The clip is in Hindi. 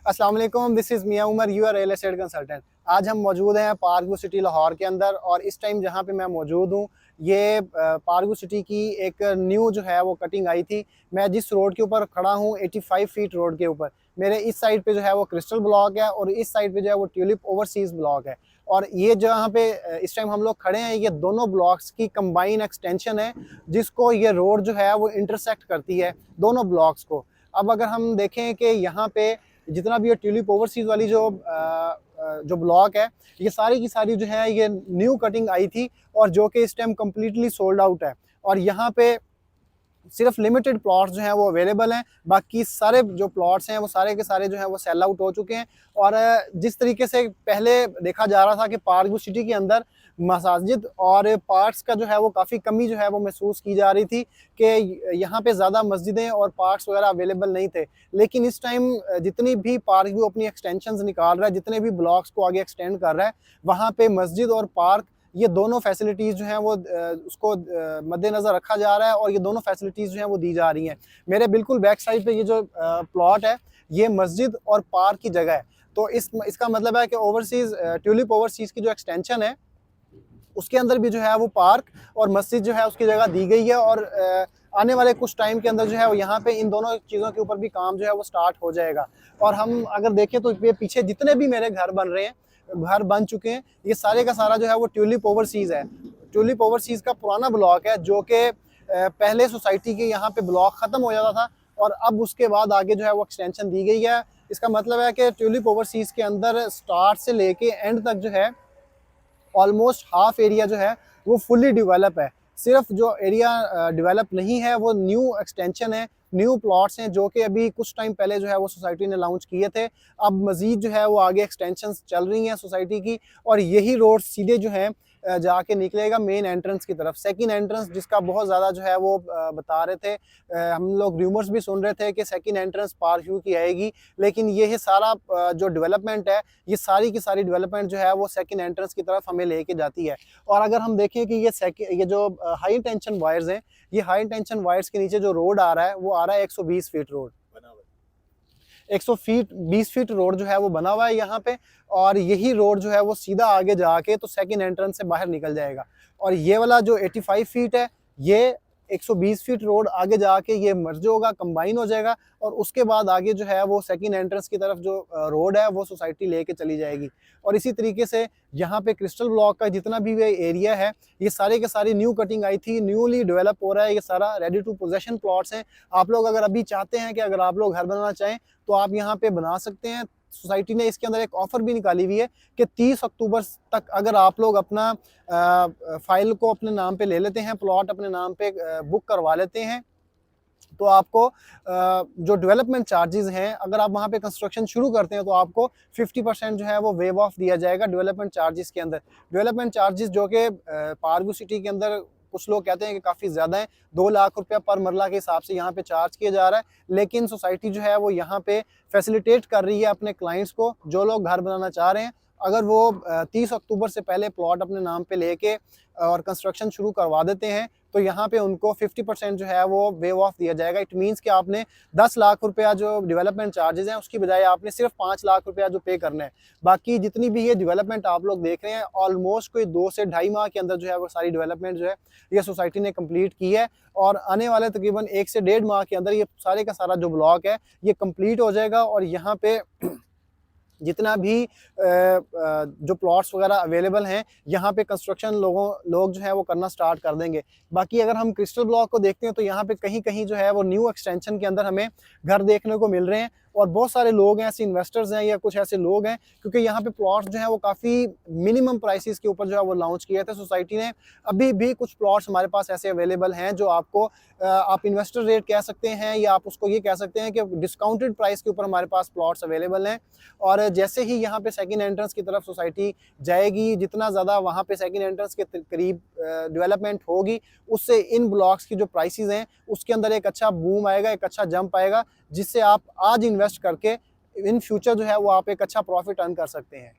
अस्सलाम वालेकुम, this is Miyan Umar, your real estate consultant. आज हम मौजूद हैं पार्क व्यू सिटी लाहौर के अंदर और इस टाइम जहां पे मैं मौजूद हूं ये पार्क व्यू सिटी की एक न्यू जो है वो कटिंग आई थी। मैं जिस रोड के ऊपर खड़ा हूं 85 फीट रोड के ऊपर, मेरे इस साइड पे जो है वो क्रिस्टल ब्लॉक है और इस साइड पे जो है वो ट्यूलिप ओवरसीज़ ब्लॉक है। और ये जहाँ पे इस टाइम हम लोग खड़े हैं, ये दोनों ब्लॉक्स की कंबाइन एक्सटेंशन है जिसको ये रोड जो है वो इंटरसेक्ट करती है दोनों ब्लॉक्स को। अब अगर हम देखें कि यहाँ पे जितना भी ये ट्यूलिप ओवरसीज वाली जो ब्लॉक है, ये सारी की सारी जो है ये न्यू कटिंग आई थी और जो कि इस टाइम कम्प्लीटली सोल्ड आउट है। और यहाँ पे सिर्फ लिमिटेड प्लॉट्स जो हैं वो अवेलेबल हैं, बाकी सारे जो प्लॉट्स हैं वो सारे के सारे जो हैं वो सेल आउट हो चुके हैं। और जिस तरीके से पहले देखा जा रहा था कि पार्क व्यू सिटी के अंदर मसाजिद और पार्क्स का जो है वो काफ़ी कमी जो है वो महसूस की जा रही थी कि यहाँ पे ज़्यादा मस्जिदें और पार्क्स वगैरह अवेलेबल नहीं थे। लेकिन इस टाइम जितनी भी पार्क व्यू अपनी एक्सटेंशंस निकाल रहा है, जितने भी ब्लॉक्स को आगे एक्सटेंड कर रहा है, वहाँ पे मस्जिद और पार्क ये दोनों फैसिलिटीज़ जो हैं वो उसको मद्देनज़र रखा जा रहा है और ये दोनों फैसिलिटीज़ जो हैं वो दी जा रही हैं। मेरे बिल्कुल बैक साइड पे ये जो प्लॉट है, ये मस्जिद और पार्क की जगह है। तो इसका मतलब है कि ओवरसीज़ ट्यूलिप ओवरसीज़ की जो एक्सटेंशन है, उसके अंदर भी जो है वो पार्क और मस्जिद जो है उसकी जगह दी गई है। और आने वाले कुछ टाइम के अंदर जो है वो यहाँ पे इन दोनों चीज़ों के ऊपर भी काम जो है वो स्टार्ट हो जाएगा। और हम अगर देखें तो ये पीछे जितने भी मेरे घर बन रहे हैं, घर बन चुके हैं, ये सारे का सारा जो है वो ट्यूलिप ओवरसीज़ है। ट्यूलिप ओवरसीज़ का पुराना ब्लॉक है जो कि पहले सोसाइटी के यहाँ पे ब्लॉक ख़त्म हो जाता था और अब उसके बाद आगे जो है वो एक्सटेंशन दी गई है। इसका मतलब है कि ट्यूलिप ओवरसीज़ के अंदर स्टार्ट से लेके एंड तक जो है ऑलमोस्ट हाफ एरिया जो है वो फुली डेवलप है। सिर्फ जो एरिया डेवलप नहीं है वो न्यू एक्सटेंशन है, न्यू प्लॉट्स हैं जो कि अभी कुछ टाइम पहले जो है वो सोसाइटी ने लॉन्च किए थे। अब मज़ीद जो है वो आगे एक्सटेंशंस चल रही हैं सोसाइटी की और यही रोड सीधे जो है जाके निकलेगा मेन एंट्रेंस की तरफ। सेकंड एंट्रेंस जिसका बहुत ज़्यादा जो है वो बता रहे थे, हम लोग रूमर्स भी सुन रहे थे कि सेकंड एंट्रेंस पार्क व्यू की आएगी, लेकिन ये सारा जो डेवलपमेंट है, ये सारी की सारी डेवलपमेंट जो है वो सेकंड एंट्रेंस की तरफ हमें लेके जाती है। और अगर हम देखें कि ये जो हाई टेंशन वायर्स हैं, ये हाई टेंशन वायर्स के नीचे जो रोड आ रहा है वो आ रहा है 120 फीट रोड, 120 फीट रोड जो है वो बना हुआ है यहाँ पे। और यही रोड जो है वो सीधा आगे जाके तो सेकंड एंट्रेंस से बाहर निकल जाएगा। और ये वाला जो 85 फीट है, ये 120 फीट रोड आगे जाके ये मर्ज होगा, कंबाइन हो जाएगा और उसके बाद आगे जो है वो सेकंड एंट्रेंस की तरफ जो रोड है वो सोसाइटी लेके चली जाएगी। और इसी तरीके से यहाँ पे क्रिस्टल ब्लॉक का जितना भी एरिया है, ये सारे के सारी न्यू कटिंग आई थी, न्यूली डेवलप हो रहा है, ये सारा रेडी टू पोजेशन प्लॉट्स हैं। आप लोग अगर अभी चाहते हैं कि अगर आप लोग घर बनाना चाहें तो आप यहाँ पे बना सकते हैं। सोसाइटी ने इसके अंदर एक ऑफर भी निकाली हुई है कि 30 अक्टूबर तक अगर आप लोग अपना फाइल को अपने नाम पे ले लेते हैं, प्लॉट अपने नाम पे बुक करवा लेते हैं, तो आपको जो डेवलपमेंट चार्जेस हैं, अगर आप वहाँ पे कंस्ट्रक्शन शुरू करते हैं तो आपको 50% जो है वो वेव ऑफ दिया जाएगा डेवलपमेंट चार्जेस के अंदर। डेवलपमेंट चार्जेस जो कि पार्क व्यू सिटी के अंदर कुछ लोग कहते हैं कि काफ़ी ज़्यादा है, 2 लाख रुपया पर मरला के हिसाब से यहाँ पे चार्ज किया जा रहा है। लेकिन सोसाइटी जो है वो यहाँ पे फैसिलिटेट कर रही है अपने क्लाइंट्स को, जो लोग घर बनाना चाह रहे हैं, अगर वो 30 अक्टूबर से पहले प्लॉट अपने नाम पे लेके और कंस्ट्रक्शन शुरू करवा देते हैं तो यहाँ पे उनको 50% जो है वो वेव ऑफ दिया जाएगा। इट मीन्स कि आपने 10 लाख रुपया जो डेवलपमेंट चार्जेस हैं उसकी बजाय आपने सिर्फ 5 लाख रुपया जो पे करना है। बाकी जितनी भी ये डेवलपमेंट आप लोग देख रहे हैं, ऑलमोस्ट कोई 2 से ढाई माह के अंदर जो है वो सारी डेवलपमेंट जो है ये सोसाइटी ने कंप्लीट की है। और आने वाले तकरीबन 1 से 1.5 माह के अंदर ये सारे का सारा जो ब्लॉक है ये कंप्लीट हो जाएगा और यहाँ पे जितना भी जो प्लॉट्स वगैरह अवेलेबल हैं, यहाँ पे कंस्ट्रक्शन लोग जो है वो करना स्टार्ट कर देंगे। बाकी अगर हम क्रिस्टल ब्लॉक को देखते हैं तो यहाँ पे कहीं कहीं जो है वो न्यू एक्सटेंशन के अंदर हमें घर देखने को मिल रहे हैं और बहुत सारे लोग हैं, ऐसे इन्वेस्टर्स हैं या कुछ ऐसे लोग हैं, क्योंकि यहाँ पे प्लॉट्स जो हैं वो काफ़ी मिनिमम प्राइसेस के ऊपर जो है वो लॉन्च किए थे सोसाइटी ने। अभी भी कुछ प्लॉट्स हमारे पास ऐसे अवेलेबल हैं जो आपको आप इन्वेस्टर रेट कह सकते हैं या आप उसको ये कह सकते हैं कि डिस्काउंटेड प्राइस के ऊपर हमारे पास प्लॉट्स अवेलेबल हैं। और जैसे ही यहाँ पे सेकंड एंट्रेंस की तरफ सोसाइटी जाएगी, जितना ज़्यादा वहाँ पे सेकंड एंट्रेंस के करीब डेवलपमेंट होगी, उससे इन ब्लॉक्स की जो प्राइसेस हैं उसके अंदर एक अच्छा बूम आएगा, एक अच्छा जंप आएगा, जिससे आप आज इन्वेस्ट करके इन फ्यूचर जो है वो आप एक अच्छा प्रॉफिट अर्न कर सकते हैं।